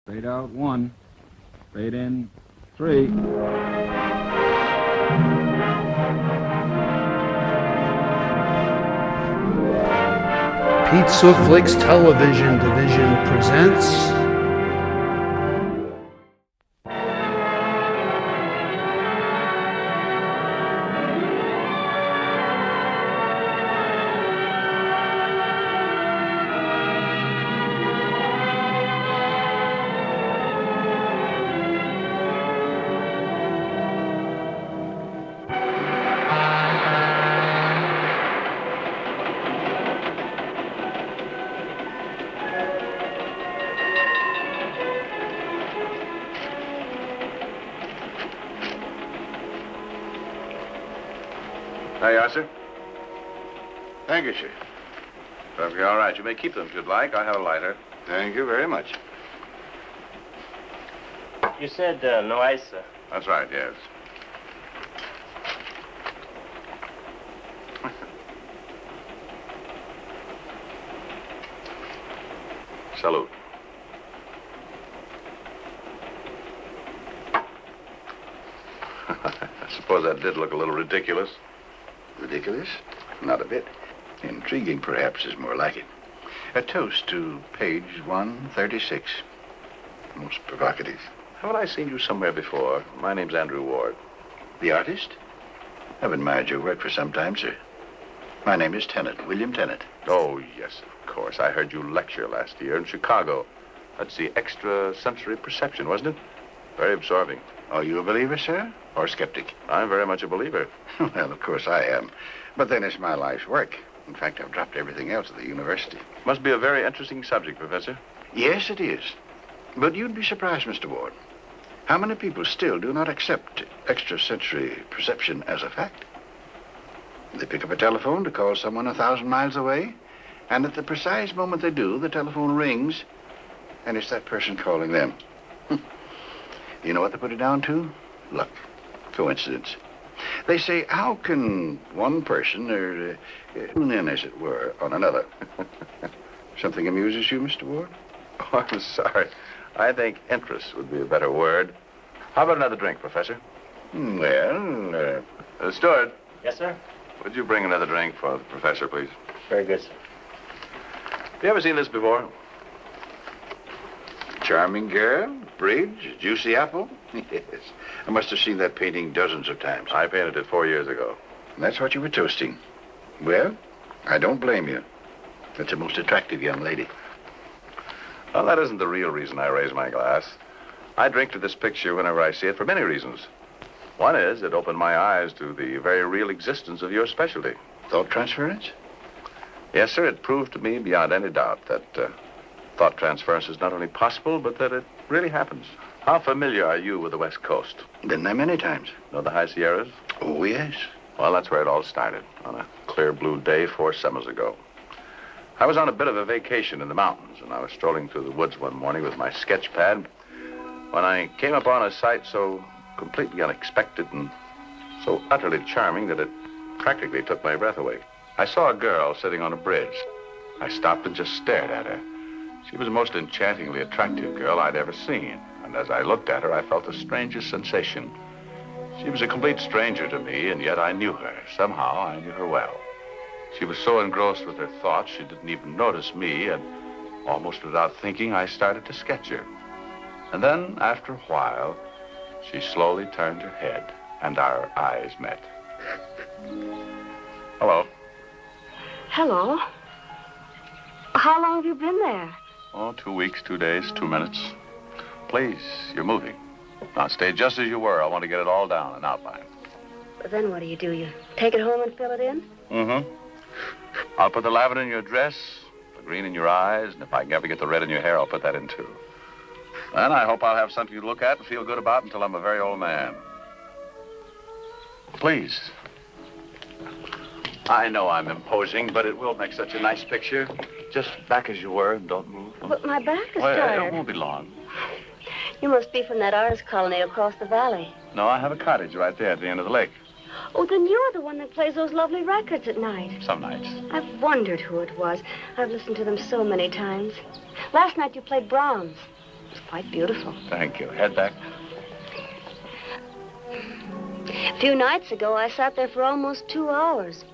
Fade out 1. Fade in 3. Pizza Flix Television Division presents There you are, sir. Thank you, sir. Perfectly all right. You may keep them if you'd like. I have a lighter. Thank you very much. You said no ice, sir. That's right, yes. Salute. I suppose that did look a little ridiculous. Ridiculous? Not a bit. Intriguing, perhaps, is more like it. A toast to page 136. Most provocative. Haven't I seen you somewhere before? My name's Andrew Ward. The artist? I've admired your work for some time, sir. My name is Tennant, William Tennant. Oh, yes, of course. I heard you lecture last year in Chicago. That's the extrasensory perception, wasn't it? Very absorbing. Are you a believer, sir? Or skeptic? I'm very much a believer. Well, of course I am. But then it's my life's work. In fact, I've dropped everything else at the university. Must be a very interesting subject, Professor. Yes, it is. But you'd be surprised, Mr. Ward. How many people still do not accept extrasensory perception as a fact? They pick up a telephone to call someone 1,000 miles away, and at the precise moment they do, the telephone rings, and it's that person calling them. You know what they put it down to? Luck. Coincidence. They say, how can one person tune in, as it were, on another? Something amuses you, Mr. Ward? Oh, I'm sorry. I think interest would be a better word. How about another drink, Professor? Well, Steward, Yes, sir? would you bring another drink for the professor, please? Very good, sir. Have you ever seen this before? charming girl, bridge, juicy apple. Yes. I must have seen that painting dozens of times. I painted it 4 years ago. And that's what you were toasting. Well, I don't blame you. That's a most attractive young lady. Well, that isn't the real reason I raise my glass. I drink to this picture whenever I see it for many reasons. One is it opened my eyes to the very real existence of your specialty. Thought transference? Yes, sir, it proved to me beyond any doubt that thought transference is not only possible, but that it really happens. How familiar are you with the West Coast? Been there many times. Know the High Sierras? Oh, yes. Well, that's where it all started, on a clear blue day 4 summers ago. I was on a bit of a vacation in the mountains, and I was strolling through the woods one morning with my sketch pad when I came upon a sight so completely unexpected and so utterly charming that it practically took my breath away. I saw a girl sitting on a bridge. I stopped and just stared at her. She was the most enchantingly attractive girl I'd ever seen, and as I looked at her, I felt the strangest sensation. She was a complete stranger to me, and yet I knew her. Somehow, I knew her well. She was so engrossed with her thoughts, she didn't even notice me, and almost without thinking, I started to sketch her. And then, after a while, she slowly turned her head, and our eyes met. Hello. Hello. How long have you been there? Oh, 2 weeks, 2 days, 2 minutes. Please, you're moving. Now, stay just as you were. I want to get it all down in outline. Well, then what do? You take it home and fill it in? Mm-hmm. I'll put the lavender in your dress, the green in your eyes, and if I can ever get the red in your hair, I'll put that in, too. Then I hope I'll have something to look at and feel good about until I'm a very old man. Please. I know I'm imposing, but it will make such a nice picture. Just back as you were and don't move. But my back is Well, tired. it won't be long. You must be from that artist colony across the valley. No, I have a cottage right there at the end of the lake. Oh, then you're the one that plays those lovely records at night. Some nights. I've wondered who it was. I've listened to them so many times. Last night you played Brahms. was quite beautiful. Thank you. Head back. A few nights ago, I sat there for almost 2 hours.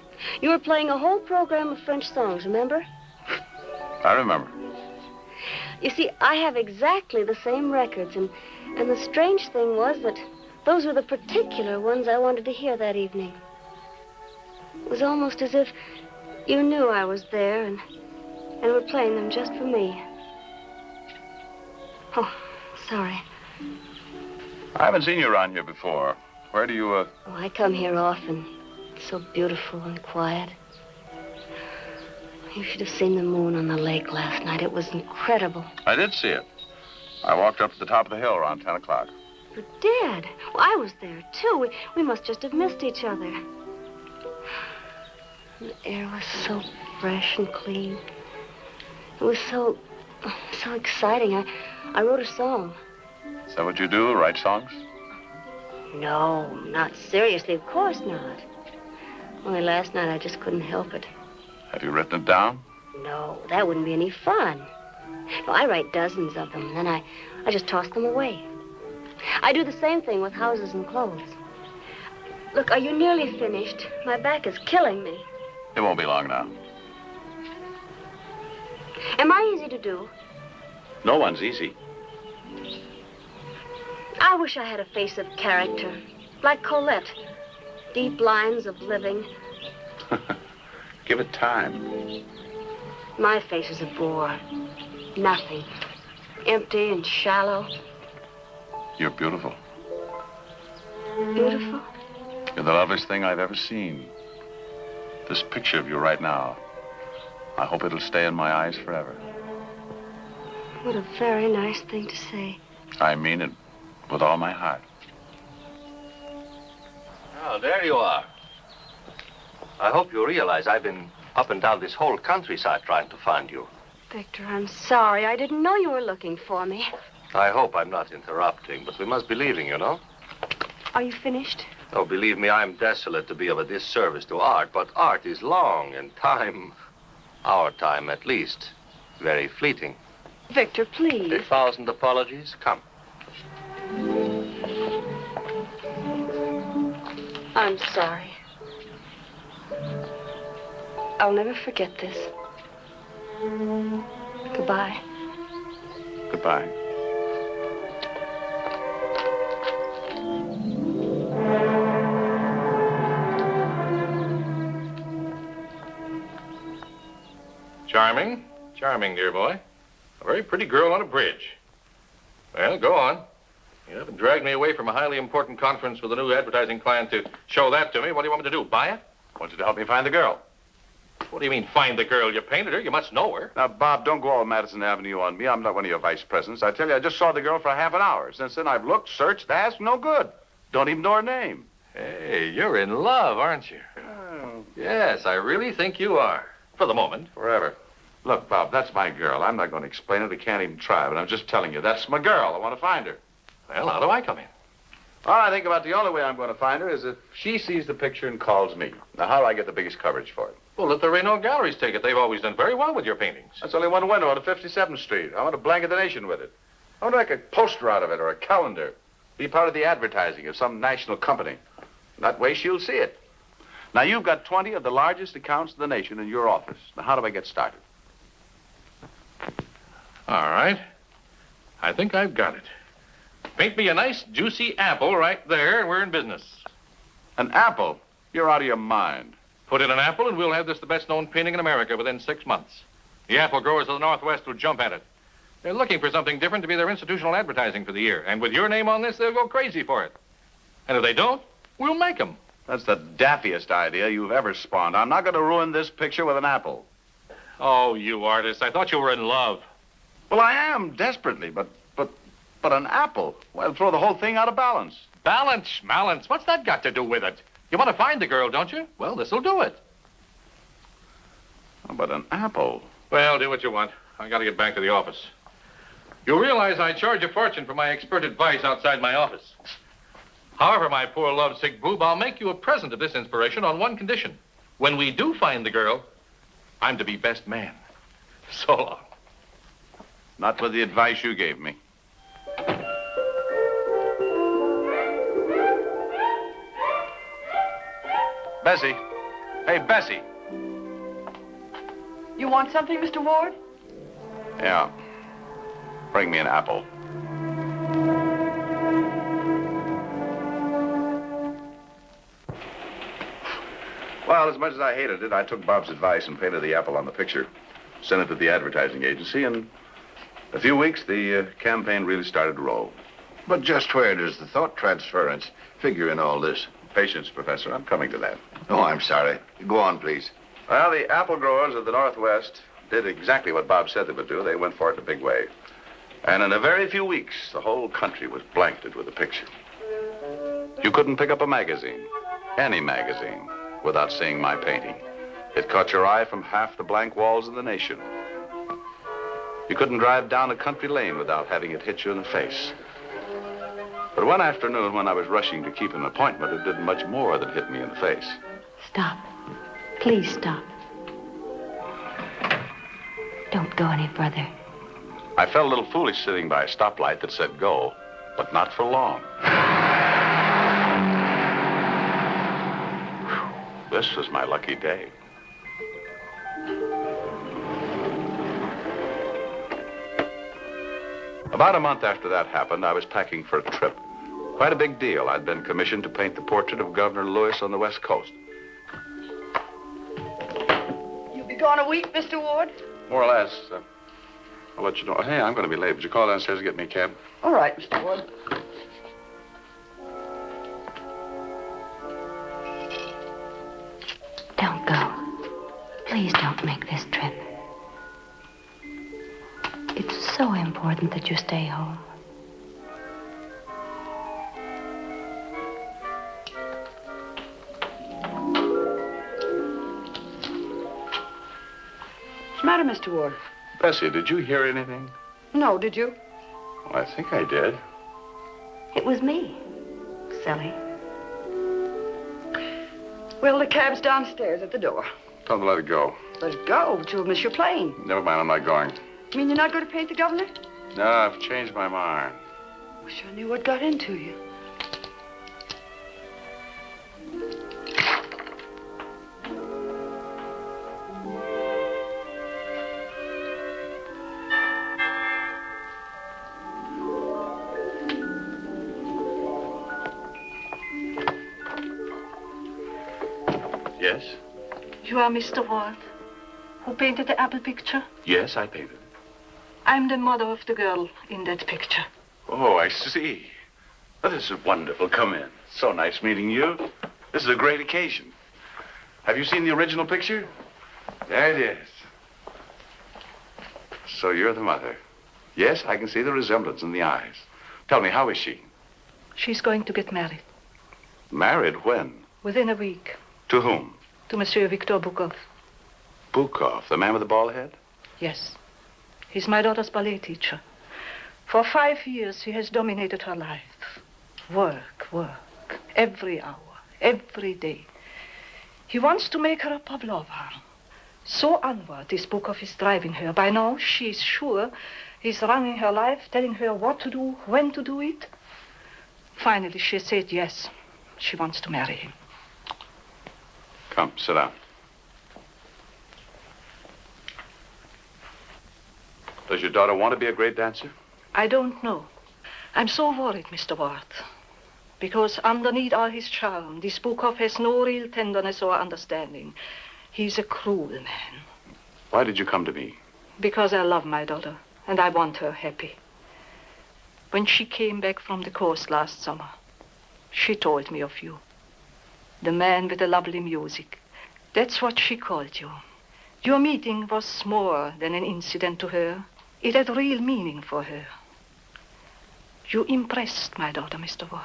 You were playing a whole program of French songs, remember? I remember. You see, I have exactly the same records, and the strange thing was that those were the particular ones I wanted to hear that evening. It was almost as if you knew I was there and were playing them just for me. Oh, sorry. I haven't seen you around here before. Where do you, Oh, I come here often. It's so beautiful and quiet. You should have seen the moon on the lake last night. It was incredible. I did see it. I walked up to the top of the hill around 10 o'clock. You did? Well, I was there, too. We must just have missed each other. The air was so fresh and clean. It was so exciting. I wrote a song. Is that what you do, write songs? No, not seriously. Of course not. Only last night I just couldn't help it. Have you written it down? No, that wouldn't be any fun. No, I write dozens of them, and then I just toss them away. I do the same thing with houses and clothes. Look, are you nearly finished? My back is killing me. It won't be long now. Am I easy to do? No one's easy. I wish I had a face of character, like Colette. Deep lines of living. Give it time. My face is a bore. Nothing. Empty and shallow. You're beautiful. Beautiful? You're the loveliest thing I've ever seen. This picture of you right now, I hope it'll stay in my eyes forever. What a very nice thing to say. I mean it with all my heart. Oh, there you are. I hope you realize I've been up and down this whole countryside trying to find you. Victor, I'm sorry. I didn't know you were looking for me. I hope I'm not interrupting, but we must be leaving, you know. Are you finished? Oh, believe me, I'm desolate to be of a disservice to art, but art is long and time, our time at least, very fleeting. Victor, please. 1,000 apologies. Come. I'm sorry. I'll never forget this. Goodbye. Goodbye. Charming. Charming, dear boy. A very pretty girl on a bridge. Well, go on. You haven't dragged me away from a highly important conference with a new advertising client to show that to me. What do you want me to do, buy it? I want you to help me find the girl. What do you mean, find the girl? You painted her. You must know her. Now, Bob, don't go all Madison Avenue on me. I'm not one of your vice presidents. I tell you, I just saw the girl for half an hour. Since then, I've looked, searched, asked, no good. Don't even know her name. Hey, you're in love, aren't you? Oh. Yes, I really think you are. For the moment. Forever. Look, Bob, that's my girl. I'm not going to explain it. I can't even try, but I'm just telling you, that's my girl. I want to find her. Well, how do I come in? Well, I think about the only way I'm going to find her is if she sees the picture and calls me. Now, how do I get the biggest coverage for it? Well, let the Reno galleries take it. They've always done very well with your paintings. That's only one window on 57th Street. I want to blanket the nation with it. I want to make a poster out of it or a calendar. Be part of the advertising of some national company. That way she'll see it. Now, you've got 20 of the largest accounts in the nation in your office. Now, how do I get started? All right. I think I've got it. Paint me a nice, juicy apple right there, and we're in business. An apple? You're out of your mind. Put in an apple, and we'll have this the best-known painting in America within 6 months. The apple growers of the Northwest will jump at it. They're looking for something different to be their institutional advertising for the year. And with your name on this, they'll go crazy for it. And if they don't, we'll make them. That's the daffiest idea you've ever spawned. I'm not going to ruin this picture with an apple. Oh, you artist. I thought you were in love. Well, I am, desperately, but an apple, well, throw the whole thing out of balance. Balance. What's that got to do with it? You want to find the girl, don't you? Well, this'll do it. Oh, but an apple. Well, do what you want. I got to get back to the office. You realize I charge a fortune for my expert advice outside my office. However, my poor lovesick boob, I'll make you a present of this inspiration on one condition. When we do find the girl, I'm to be best man. So long. Not with the advice you gave me. Bessie. Hey, Bessie. You want something, Mr. Ward? Yeah. Bring me an apple. Well, as much as I hated it, I took Bob's advice and painted the apple on the picture. Sent it to the advertising agency, and in a few weeks, the campaign really started to roll. But just where does the thought transference figure in all this? Patience, Professor. I'm coming to that. Oh, I'm sorry. Go on, please. Well, the apple growers of the Northwest did exactly what Bob said they would do. They went for it in a big way. And in a very few weeks, the whole country was blanketed with a picture. You couldn't pick up a magazine, any magazine, without seeing my painting. It caught your eye from half the blank walls of the nation. You couldn't drive down a country lane without having it hit you in the face. But one afternoon, when I was rushing to keep an appointment, it did much more than hit me in the face. Stop. Please stop. Don't go any further. I felt a little foolish sitting by a stoplight that said go, but not for long. Whew. This was my lucky day. About a month after that happened, I was packing for a trip. Quite a big deal. I'd been commissioned to paint the portrait of Governor Lewis on the West Coast. You'll be gone a week, Mr. Ward? More or less. I'll let you know. Hey, I'm going to be late. Would you call downstairs and get me a cab? All right, Mr. Ward. Don't go. Please don't make this trip. It's so important that you stay home. What's the matter, Mr. Ward? Bessie, did you hear anything? No, did you? Well, I think I did. It was me, silly. Well, the cab's downstairs at the door. Tell them to let it go. Let it go, but you'll miss your plane. Never mind, I'm not going. You mean you're not going to paint the governor? No, I've changed my mind. Wish I knew what got into you. Yes? You are Mr. Ward, who painted the apple picture? Yes, I painted it. I'm the mother of the girl in that picture. Oh, I see. Well, this is wonderful. Come in. So nice meeting you. This is a great occasion. Have you seen the original picture? There it is. So you're the mother. Yes, I can see the resemblance in the eyes. Tell me, how is she? She's going to get married. Married when? Within a week. To whom? To Monsieur Victor Bukov. Bukov, the man with the bald head? Yes. He's my daughter's ballet teacher. For 5 years, he has dominated her life. Work, work. Every hour, every day. He wants to make her a Pavlova. So onward is Bukov is driving her. By now, she is sure he's running her life, telling her what to do, when to do it. Finally, she said yes. She wants to marry him. Come, sit down. Does your daughter want to be a great dancer? I don't know. I'm so worried, Mr. Ward. Because underneath all his charm, this Bukov has no real tenderness or understanding. He's a cruel man. Why did you come to me? Because I love my daughter, and I want her happy. When she came back from the coast last summer, she told me of you. The man with the lovely music. That's what she called you. Your meeting was more than an incident to her. It had real meaning for her. You impressed my daughter, Mr. Ward.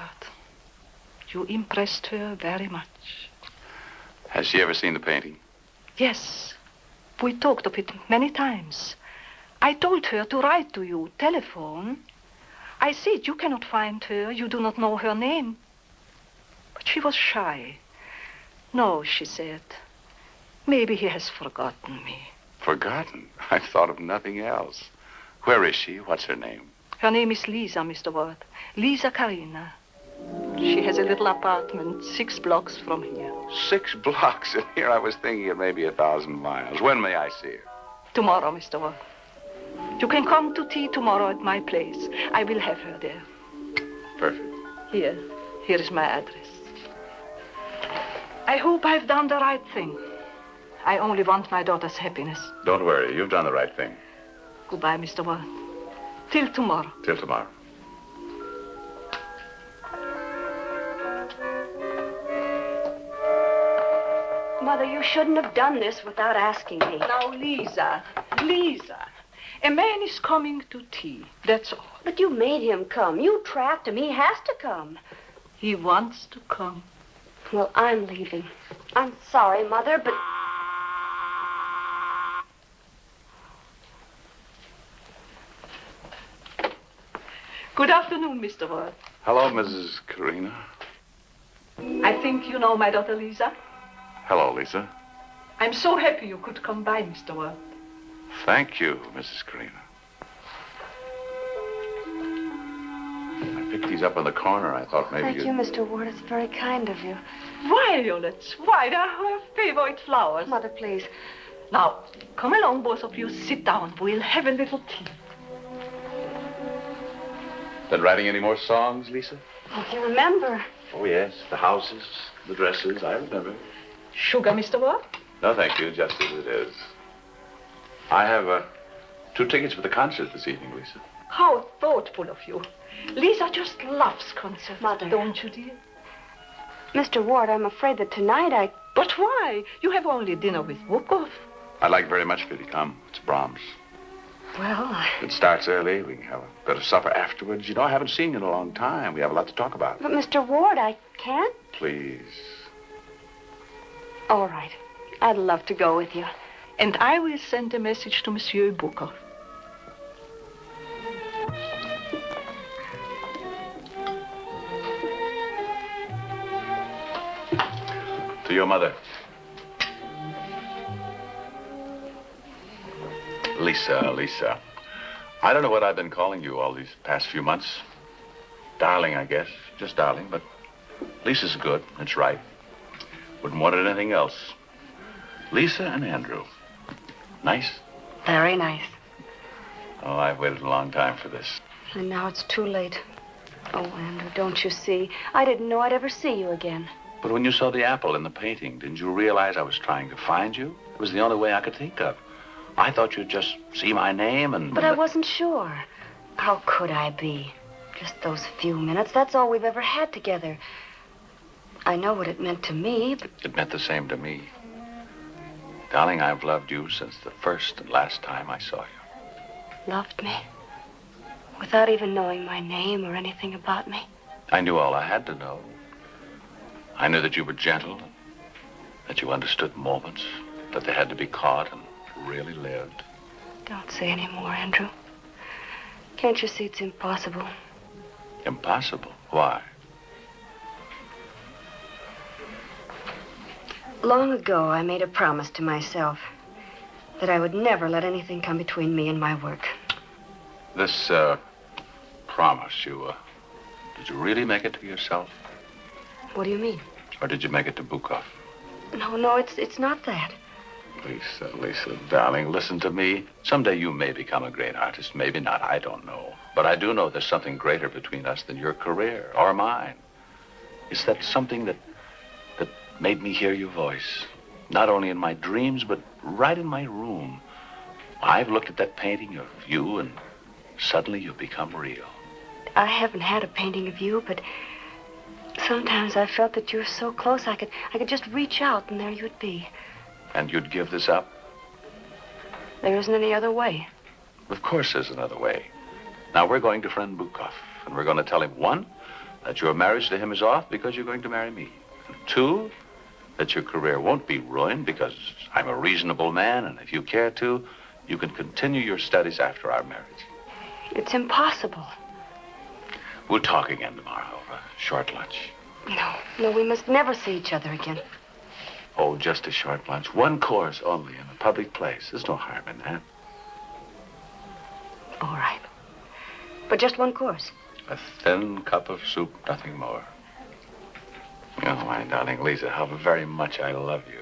You impressed her very much. Has she ever seen the painting? Yes. We talked of it many times. I told her to write to you, telephone. I said you cannot find her. You do not know her name. But she was shy. No, she said. Maybe he has forgotten me. Forgotten? I've thought of nothing else. Where is she? What's her name? Her name is Lisa, Mr. Ward. Lisa Karina. She has a little apartment 6 blocks from here. 6 blocks, and here I was thinking it may be 1,000 miles. When may I see her? Tomorrow, Mr. Ward. You can come to tea tomorrow at my place. I will have her there. Perfect. Here is my address. I hope I've done the right thing. I only want my daughter's happiness. Don't worry, you've done the right thing. Goodbye, Mr. Ward. Till tomorrow. Till tomorrow. Mother, you shouldn't have done this without asking me. Now, Lisa, a man is coming to tea, that's all. But you made him come. You trapped him. He has to come. He wants to come. Well, I'm leaving. I'm sorry, Mother, but... Good afternoon, Mr. Ward. Hello, Mrs. Karina. I think you know my daughter, Lisa. Hello, Lisa. I'm so happy you could come by, Mr. Ward. Thank you, Mrs. Karina. I picked these up in the corner. I thought maybe Thank you, Mr. Ward. It's very kind of you. Violets. Why, they're her favorite flowers. Mother, please. Now, come along, both of you. Sit down. We'll have a little tea. Been writing any more songs, Lisa? Don't you remember? Oh, yes. The houses, the dresses. I remember. Sugar, Mr. Ward? No, thank you. Just as it is. I have 2 tickets for the concert this evening, Lisa. How thoughtful of you. Lisa just loves concerts. Mother. Don't you, dear? Mr. Ward, I'm afraid that tonight I... But why? You have only dinner with Bukov. I'd like very much for you to come. It's Brahms. Well, It starts early. We can have a bit of supper afterwards. You know, I haven't seen you in a long time. We have a lot to talk about. But, Mr. Ward, I can't. Please. All right. I'd love to go with you. And I will send a message to Monsieur Bukov. To your mother. Lisa. I don't know what I've been calling you all these past few months. Darling, I guess. Just darling, but Lisa's good. It's right. Wouldn't want anything else. Lisa and Andrew. Nice? Very nice. Oh, I've waited a long time for this. And now it's too late. Oh, Andrew, don't you see? I didn't know I'd ever see you again. But when you saw the apple in the painting, didn't you realize I was trying to find you? It was the only way I could think of. I thought you'd just see my name and... But I wasn't sure. How could I be? Just those few minutes. That's all we've ever had together. I know what it meant to me, but... It meant the same to me. Darling, I've loved you since the first and last time I saw you. Loved me? Without even knowing my name or anything about me? I knew all I had to know. I knew that you were gentle, that you understood moments, that they had to be caught and really lived. Don't say any more, Andrew. Can't you see it's impossible? Impossible? Why? Long ago, I made a promise to myself that I would never let anything come between me and my work. This, promise, did you really make it to yourself? What do you mean? Or did you make it to Bukov? No, it's not that. Lisa, darling, listen to me. Someday you may become a great artist, maybe not, I don't know. But I do know there's something greater between us than your career or mine. It's that something that made me hear your voice. Not only in my dreams, but right in my room. I've looked at that painting of you, and suddenly you've become real. I haven't had a painting of you, but sometimes I felt that you were so close I could just reach out and there you'd be. And you'd give this up? There isn't any other way. Of course there's another way. Now, we're going to friend Bukov, and we're going to tell him, 1, that your marriage to him is off because you're going to marry me. And 2, that your career won't be ruined because I'm a reasonable man, and if you care to, you can continue your studies after our marriage. It's impossible. We'll talk again tomorrow over a short lunch. No, we must never see each other again. Oh, just a short lunch. 1 course only in a public place. There's no harm in that. All right. But just 1 course. A thin cup of soup, nothing more. Oh, my darling Lisa, how very much I love you.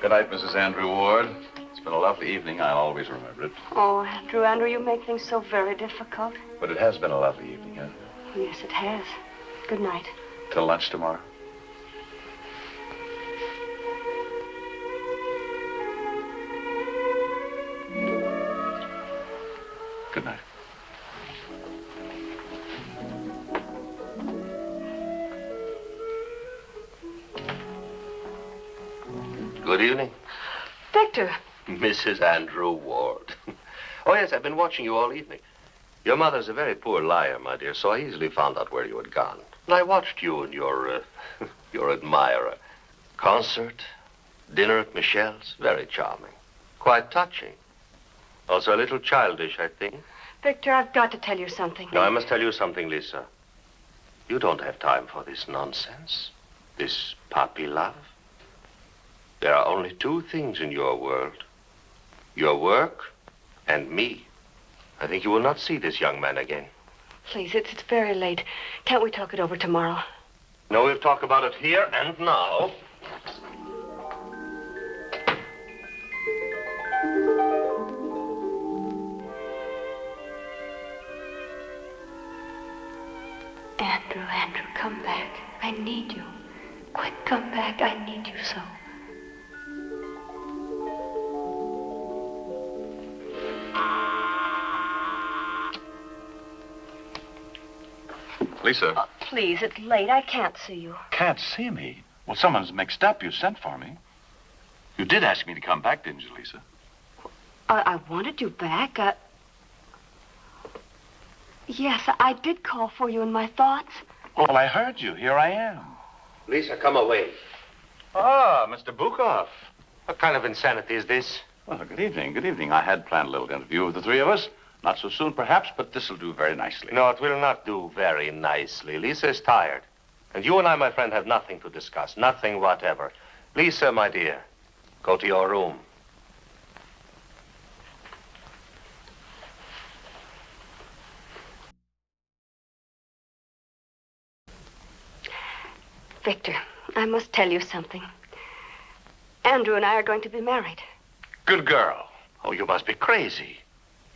Good night, Mrs. Andrew Ward. It's been a lovely evening. I'll always remember it. Oh, Andrew, you make things so very difficult. But it has been a lovely evening, huh? Yes, it has. Good night. Till lunch tomorrow. Good night. Good evening. Victor. Mrs. Andrew Ward. Oh, yes, I've been watching you all evening. Your mother's a very poor liar, my dear, so I easily found out where you had gone. And I watched you and your admirer. Concert, dinner at Michelle's, very charming. Quite touching. Also a little childish, I think. Victor, I've got to tell you something. No, I must tell you something, Lisa. You don't have time for this nonsense, this puppy love. There are only two things in your world. Your work and me. I think you will not see this young man again. Please, it's very late. Can't we talk it over tomorrow? No, we'll talk about it here and now. Andrew, come back. I need you. Quick, come back. I need you so. Lisa. Please, it's late. I can't see you. Can't see me? Well, someone's mixed up. You sent for me. You did ask me to come back, didn't you, Lisa? I wanted you back. Yes, I did call for you in my thoughts. Well, I heard you. Here I am. Lisa, come away. Ah, Mr. Bukoff. What kind of insanity is this? Well, good evening. Good evening. I had planned a little interview with the three of us. Not so soon, perhaps, but this'll do very nicely. No, it will not do very nicely. Lisa is tired. And you and I, my friend, have nothing to discuss. Nothing whatever. Lisa, my dear, go to your room. Victor, I must tell you something. Andrew and I are going to be married. Good girl. Oh, you must be crazy.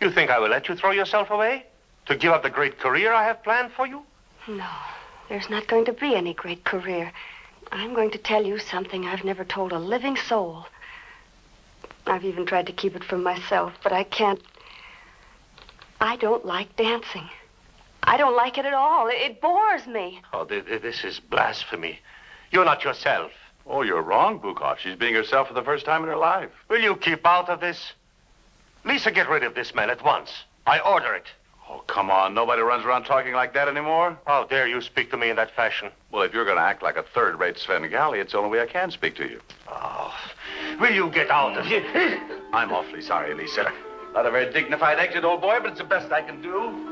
You think I will let you throw yourself away? To give up the great career I have planned for you? No, there's not going to be any great career. I'm going to tell you something I've never told a living soul. I've even tried to keep it from myself, but I can't. I don't like dancing. I don't like it at all. It bores me. Oh, this is blasphemy. You're not yourself. Oh, you're wrong, Bukoff. She's being herself for the first time in her life. Will you keep out of this? Lisa, get rid of this man at once. I order it. Oh, come on. Nobody runs around talking like that anymore. How dare you speak to me in that fashion? Well, if you're going to act like a third-rate Svengali, it's the only way I can speak to you. Oh, will you get out of here? I'm awfully sorry, Lisa. Not a very dignified exit, old boy, but it's the best I can do.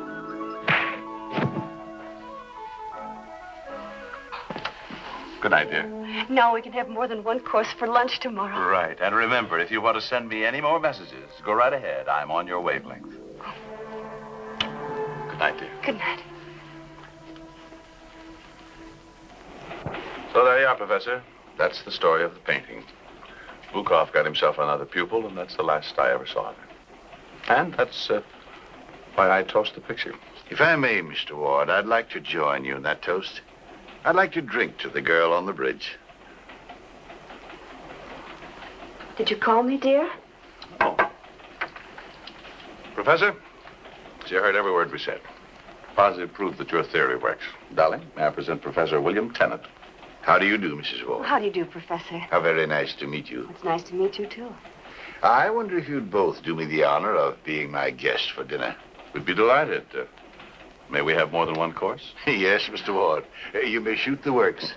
Good night, dear. Now we can have more than one course for lunch tomorrow. Right. And remember, if you want to send me any more messages, go right ahead. I'm on your wavelength. Good night, dear. Good night. So there you are, Professor. That's the story of the painting. Bukoff got himself another pupil, and that's the last I ever saw of him. And that's why I toast the picture. If I may, Mr. Ward, I'd like to join you in that toast. I'd like to drink to the girl on the bridge. Did you call me, dear? Oh. Professor, you heard every word we said. Positive proof that your theory works. Darling, may I present Professor William Tennant? How do you do, Mrs. Ward? How do you do, Professor? How very nice to meet you. It's nice to meet you, too. I wonder if you'd both do me the honor of being my guest for dinner. We'd be delighted. May we have more than one course? Yes, Mr. Ward. You may shoot the works.